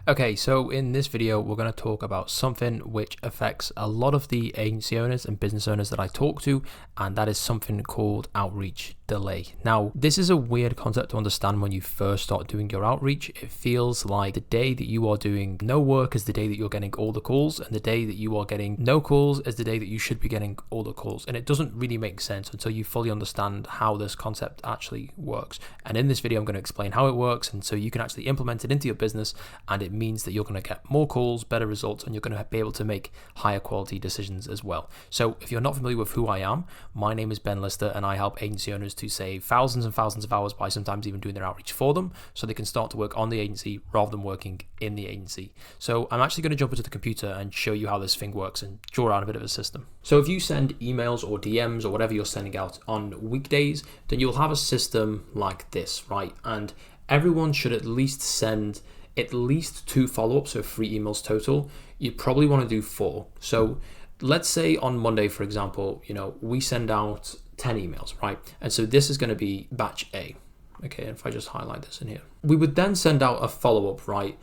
Okay, so in this video, we're going to talk about something which affects a lot of the agency owners and business owners that I talk to, and that is something called outreach delay. Now, this is a weird concept to understand when you first start doing your outreach. It feels like the day that you are doing no work is the day that you're getting all the calls, and the day that you are getting no calls is the day that you should be getting all the calls. And it doesn't really make sense until you fully understand how this concept actually works. And in this video, I'm going to explain how it works, and so you can actually implement it into your business, and it means that you're going to get more calls, better results, and you're going to be able to make higher quality decisions as well. So if you're not familiar with who I am, my name is Ben Lister, and I help agency owners to save thousands and thousands of hours by sometimes even doing their outreach for them, so they can start to work on the agency rather than working in the agency. So I'm actually going to jump into the computer and show you how this thing works and draw out a bit of a system. So if you send emails or DMs or whatever you're sending out on weekdays, then you'll have a system like this, right? And everyone should at least send at least 2 follow-ups, so 3 emails total. You probably want to do 4. So let's say on Monday, for example, we send out 10 emails, right? And so this is going to be batch A. Okay, and if I just highlight this in here, we would then send out a follow-up, right?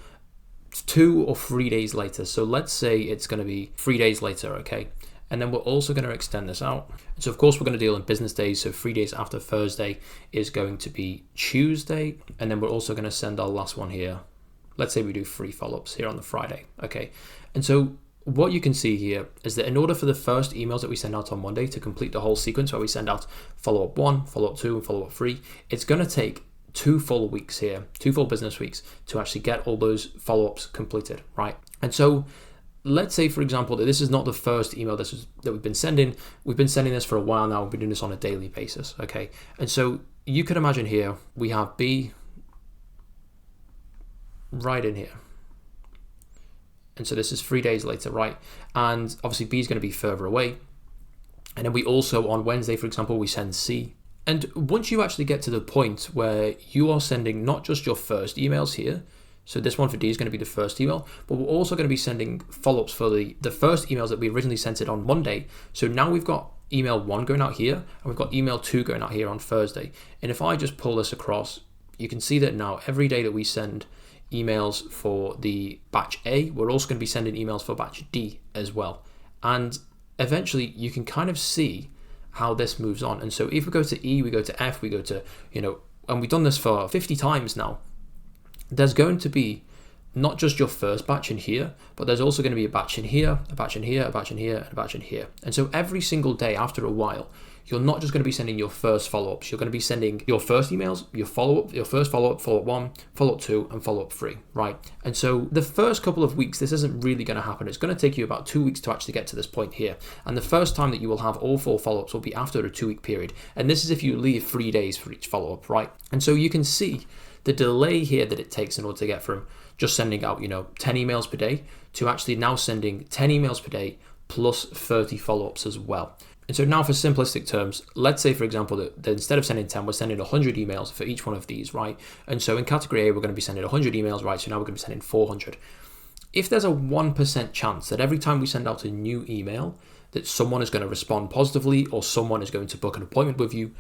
2 or 3 days later. So let's say it's going to be 3 days later, okay? And then we're also going to extend this out. So of course we're going to deal in business days. So 3 days after Thursday is going to be Tuesday. And then we're also going to send our last one here. Let's say we do 3 follow-ups here on the Friday, okay? And so what you can see here is that in order for the first emails that we send out on Monday to complete the whole sequence where we send out follow-up 1, follow-up 2, and follow-up 3, it's going to take 2 full weeks here, 2 full business weeks to actually get all those follow-ups completed, right? And so let's say, for example, that this is not the first email that we've been sending. We've been sending this for a while now. We've been doing this on a daily basis, okay? And so you can imagine here, we have B right in here. And so this is 3 days later, right? And obviously B is going to be further away. And then we also, on Wednesday, for example, we send C. And once you actually get to the point where you are sending not just your first emails here, so this one for D is going to be the first email, but we're also going to be sending follow-ups for the first emails that we originally sent it on Monday. So now we've got email 1 going out here, and we've got email 2 going out here on Thursday. And if I just pull this across, you can see that now every day that we send emails for the batch A, we're also going to be sending emails for batch D as well. And eventually you can kind of see how this moves on. And so if we go to E, we go to F, we go to, and we've done this for 50 times now, there's going to be not just your first batch in here, but there's also going to be a batch in here, a batch in here, a batch in here, and a batch in here. And so every single day after a while, you're not just going to be sending your first follow-ups. You're going to be sending your first emails, your follow-up, your first follow-up, follow-up 1, follow-up 2, and follow-up 3, right? And so the first couple of weeks, this isn't really going to happen. It's going to take you about 2 weeks to actually get to this point here. And the first time that you will have all 4 follow-ups will be after a 2-week period. And this is if you leave 3 days for each follow-up, right? And so you can see the delay here that it takes in order to get from just sending out, 10 emails per day to actually now sending 10 emails per day plus 30 follow-ups as well. And so now for simplistic terms, let's say, for example, that instead of sending 10, we're sending 100 emails for each one of these, right? And so in category A, we're going to be sending 100 emails, right? So now we're going to be sending 400. If there's a 1% chance that every time we send out a new email that someone is going to respond positively or someone is going to book an appointment with you,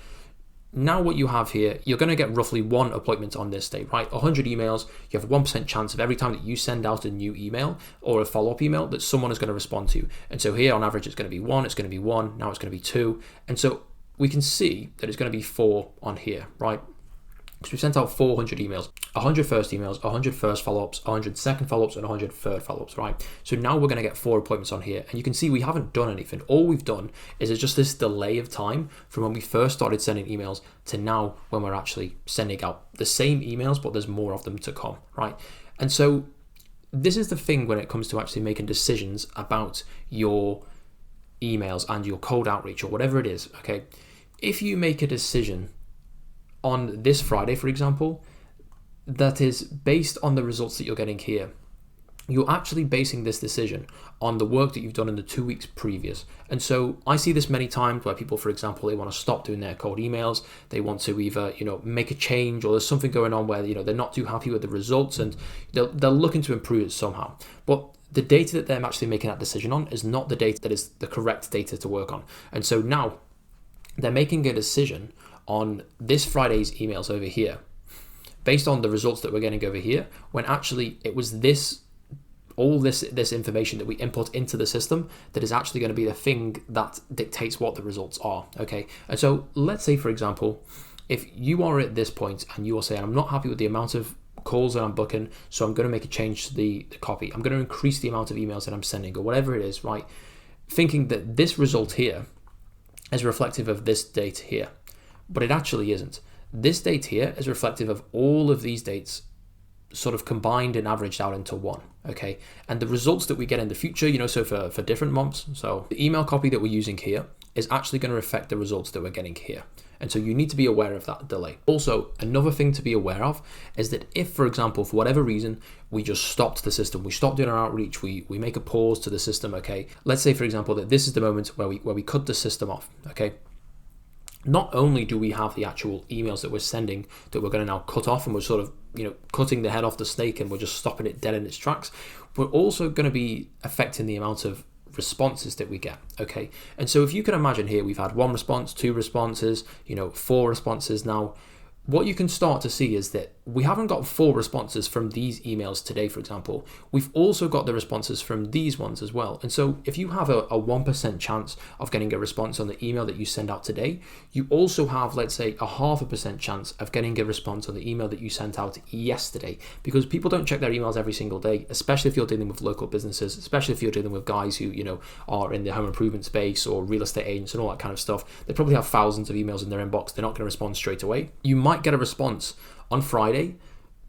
now what you have here, you're going to get roughly 1 appointment on this day, right? 100 emails, you have a 1% chance of every time that you send out a new email or a follow-up email that someone is going to respond to. And so here on average, it's going to be 1, it's going to be 1, now it's going to be 2. And so we can see that it's going to be 4 on here, right? Because we sent out 400 emails, 100 first emails, 100 first follow-ups, 100 second follow-ups, and 100 third follow-ups, right? So now we're going to get 4 appointments on here. And you can see we haven't done anything. All we've done is it's just this delay of time from when we first started sending emails to now when we're actually sending out the same emails, but there's more of them to come, right? And so this is the thing when it comes to actually making decisions about your emails and your cold outreach or whatever it is, okay? If you make a decision on this Friday, for example, that is based on the results that you're getting here, you're actually basing this decision on the work that you've done in the 2 weeks previous. And so I see this many times where people, for example, they want to stop doing their cold emails. They want to either, make a change, or there's something going on where, they're not too happy with the results and they're looking to improve it somehow. But the data that they're actually making that decision on is not the data that is the correct data to work on. And so now they're making a decision on this Friday's emails over here based on the results that we're getting over here, when actually it was all this information that we input into the system that is actually going to be the thing that dictates what the results are, okay? And so let's say, for example, if you are at this point and you are saying, I'm not happy with the amount of calls that I'm booking, so I'm going to make a change to the copy. I'm going to increase the amount of emails that I'm sending, or whatever it is, right? Thinking that this result here is reflective of this date here, but it actually isn't. This date here is reflective of all of these dates sort of combined and averaged out into one, okay? And the results that we get in the future, so for different months, so the email copy that we're using here is actually going to affect the results that we're getting here. And so you need to be aware of that delay. Also, another thing to be aware of is that if, for example, for whatever reason, we just stopped the system, we stopped doing our outreach, we make a pause to the system, okay? Let's say, for example, that this is the moment where we cut the system off, okay? Not only do we have the actual emails that we're sending that we're going to now cut off, and we're sort of, cutting the head off the snake and we're just stopping it dead in its tracks, we're also going to be affecting the amount of responses that we get, okay? And so if you can imagine here, we've had 1 response, 2 responses, 4 responses now. What you can start to see is that we haven't got 4 responses from these emails today, for example. We've also got the responses from these ones as well. And so if you have a 1% chance of getting a response on the email that you send out today, you also have, let's say, a 0.5% chance of getting a response on the email that you sent out yesterday, because people don't check their emails every single day, especially if you're dealing with local businesses, especially if you're dealing with guys who, are in the home improvement space or real estate agents and all that kind of stuff. They probably have thousands of emails in their inbox. They're not going to respond straight away. You might get a response on Friday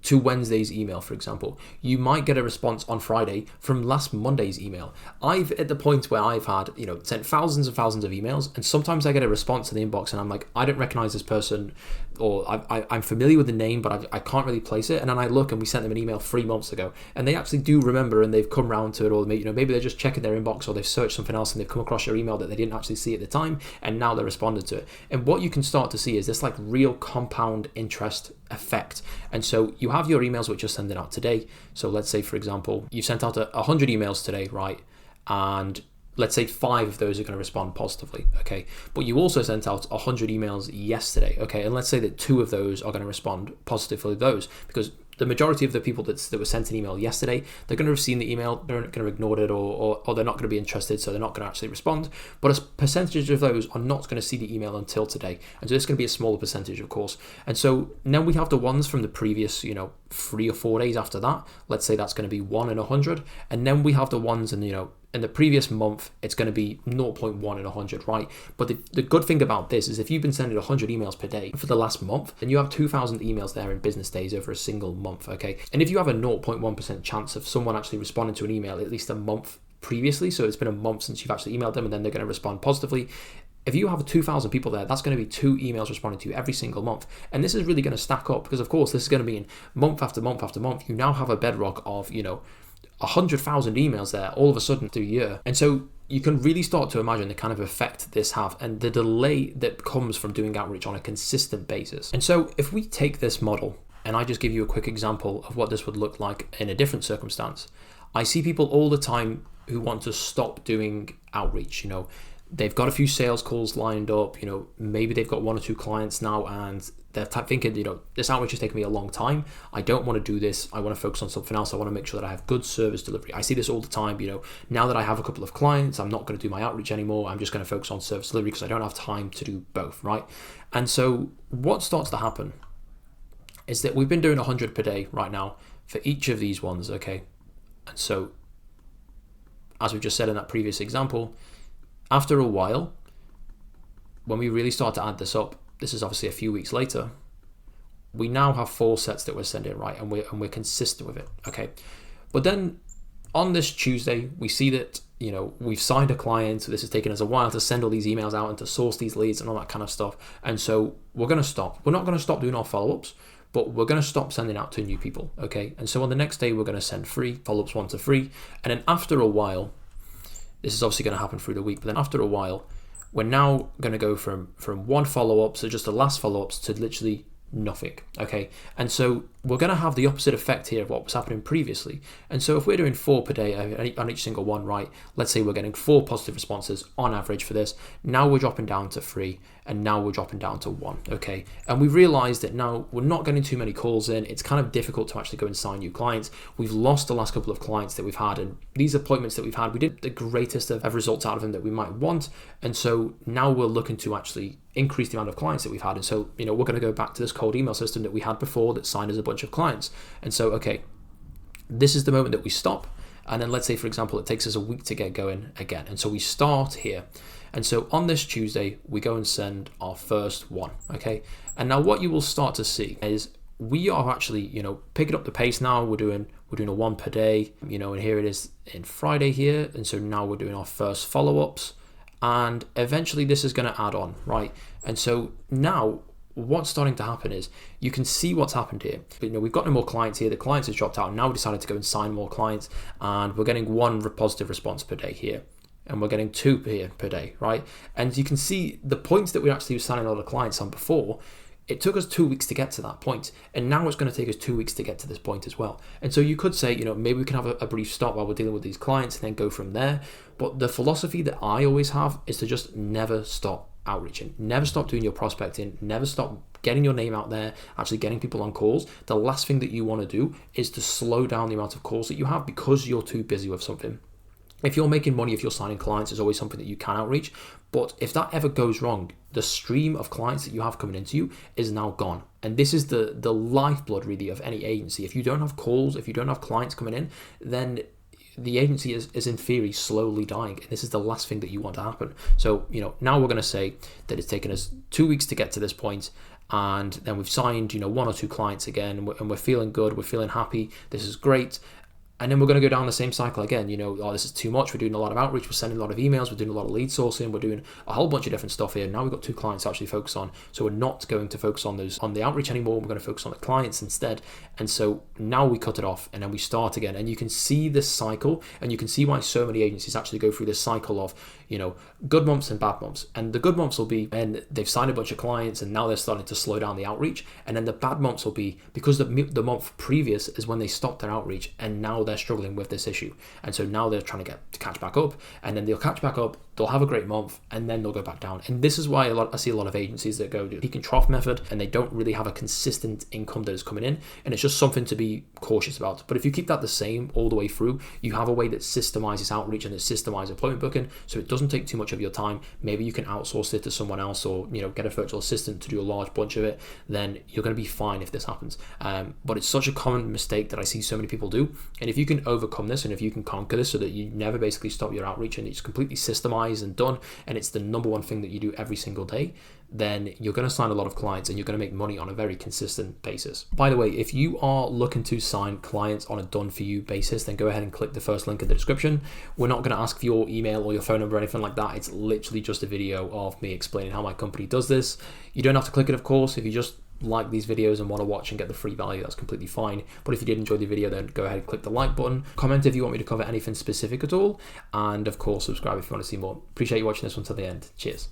to Wednesday's email, for example. You might get a response on Friday from last Monday's email. I've at the point where I've had, sent thousands and thousands of emails, and sometimes I get a response in the inbox and I'm like, I don't recognize this person, or I'm familiar with the name, but I can't really place it. And then I look and we sent them an email 3 months ago, and they actually do remember and they've come round to it, or maybe they're just checking their inbox, or they've searched something else and they've come across your email that they didn't actually see at the time, and now they responded to it. And what you can start to see is this like real compound interest effect. And so you have your emails which you're sending out today. So let's say, for example, you sent out 100 emails today, right? And let's say 5 of those are going to respond positively, okay? But you also sent out 100 emails yesterday, okay? And let's say that 2 of those are going to respond positively to those, because the majority of the people that were sent an email yesterday, they're going to have seen the email, they're going to have ignored it, or they're not going to be interested, so they're not going to actually respond. But a percentage of those are not going to see the email until today. And so this is going to be a smaller percentage, of course. And so now we have the ones from the previous, 3 or 4 days after that. Let's say that's going to be 1 in 100. And then we have the ones in the previous month, it's going to be 0.1 in 100, right? But the good thing about this is if you've been sending 100 emails per day for the last month, then you have 2,000 emails there in business days over a single month, okay? And if you have a 0.1% chance of someone actually responding to an email at least a month previously, so it's been a month since you've actually emailed them and then they're going to respond positively, if you have 2,000 people there, that's going to be 2 emails responding to you every single month. And this is really going to stack up, because of course this is going to be in month after month after month. You now have a bedrock of, 100,000 emails there all of a sudden through a year. And so you can really start to imagine the kind of effect this have and the delay that comes from doing outreach on a consistent basis. And so if we take this model, and I just give you a quick example of what this would look like in a different circumstance, I see people all the time who want to stop doing outreach. They've got a few sales calls lined up, maybe they've got 1 or 2 clients now, and they're thinking, this outreach has taken me a long time. I don't want to do this. I want to focus on something else. I want to make sure that I have good service delivery. I see this all the time, now that I have a couple of clients, I'm not going to do my outreach anymore. I'm just going to focus on service delivery because I don't have time to do both, right? And so what starts to happen is that we've been doing 100 per day right now for each of these ones, okay? And so, as we just said in that previous example, after a while, when we really start to add this up, this is obviously a few weeks later, we now have 4 sets that we're sending, right? And we're consistent with it, okay? But then on this Tuesday, we see that, we've signed a client. So this has taken us a while to send all these emails out and to source these leads and all that kind of stuff. And so we're going to stop. We're not going to stop doing our follow-ups, but we're going to stop sending out to new people, okay? And so on the next day, we're going to send 3 follow-ups, 1 to 3. And then after a while, this is obviously going to happen through the week, but then after a while, we're now going to go from 1 follow-up, so just the last follow-ups, to literally nothing, okay? And so we're going to have the opposite effect here of what was happening previously. And so if we're doing 4 per day on each single one, right, let's say we're getting 4 positive responses on average for this. Now we're dropping down to 3, and now we're dropping down to 1, okay? And we've realized that now we're not getting too many calls in. It's kind of difficult to actually go and sign new clients. We've lost the last couple of clients that we've had, and these appointments that we've had, we didn't get the greatest of results out of them that we might want. And so now we're looking to actually increase the amount of clients that we've had. And so, we're going to go back to this cold email system that we had before that signed us a bunch of clients. And so, okay, this is the moment that we stop. And then let's say, for example, it takes us a week to get going again. And so we start here. And so on this Tuesday, we go and send our first one, okay? And now what you will start to see is we are actually, picking up the pace now. We're doing a 1 per day, and here it is in Friday here. And so now we're doing our first follow-ups. And eventually this is going to add on, right? And so now what's starting to happen is you can see what's happened here. But, we've got no more clients here. The clients have dropped out. And now we decided to go and sign more clients. And we're getting 1 positive response per day here. And we're getting 2 here per day, right? And you can see the points that we actually were signing a lot of clients on before. It took us 2 weeks to get to that point, and now it's going to take us 2 weeks to get to this point as well. And so you could say, maybe we can have a brief stop while we're dealing with these clients and then go from there. But the philosophy that I always have is to just never stop outreaching, never stop doing your prospecting, never stop getting your name out there, actually getting people on calls. The last thing that you want to do is to slow down the amount of calls that you have because you're too busy with something. If you're making money, if you're signing clients, there's always something that you can outreach. But if that ever goes wrong, the stream of clients that you have coming into you is now gone. And this is the lifeblood really of any agency. If you don't have calls, if you don't have clients coming in, then the agency is in theory slowly dying. And this is the last thing that you want to happen. So, now we're going to say that it's taken us 2 weeks to get to this point. And then we've signed, 1 or 2 clients again, and we're feeling good. We're feeling happy. This is great. And then we're going to go down the same cycle again. This is too much. We're doing a lot of outreach. We're sending a lot of emails. We're doing a lot of lead sourcing. We're doing a whole bunch of different stuff here. Now we've got 2 clients to actually focus on. So we're not going to focus on the outreach anymore. We're going to focus on the clients instead. And so now we cut it off and then we start again. And you can see this cycle, and you can see why so many agencies actually go through this cycle of, good months and bad months. And the good months will be when they've signed a bunch of clients and now they're starting to slow down the outreach. And then the bad months will be because the month previous is when they stopped their outreach and now they're struggling with this issue. And so now they're trying to catch back up, and then they'll catch back up, they'll have a great month, and then they'll go back down. And this is why I see a lot of agencies that go to peak and trough method, and they don't really have a consistent income that is coming in, and it's just something to be cautious about. But if you keep that the same all the way through, you have a way that systemizes outreach and that systemizes appointment booking, so it doesn't take too much of your time. Maybe you can outsource it to someone else, or get a virtual assistant to do a large bunch of it. Then you're going to be fine if this happens. But it's such a common mistake that I see so many people do. And if you can overcome this, and if you can conquer this so that you never basically stop your outreach and it's completely systemized and done, and it's the number one thing that you do every single day, then you're going to sign a lot of clients and you're going to make money on a very consistent basis. By the way, if you are looking to sign clients on a done for you basis, then go ahead and click the first link in the description. We're not going to ask for your email or your phone number or anything like that. It's literally just a video of me explaining how my company does this. You don't have to click it, of course. If you just like these videos and want to watch and get the free value, that's completely fine. But if you did enjoy the video, then go ahead and click the like button. Comment if you want me to cover anything specific at all. And of course, subscribe if you want to see more. Appreciate you watching this one to the end. Cheers.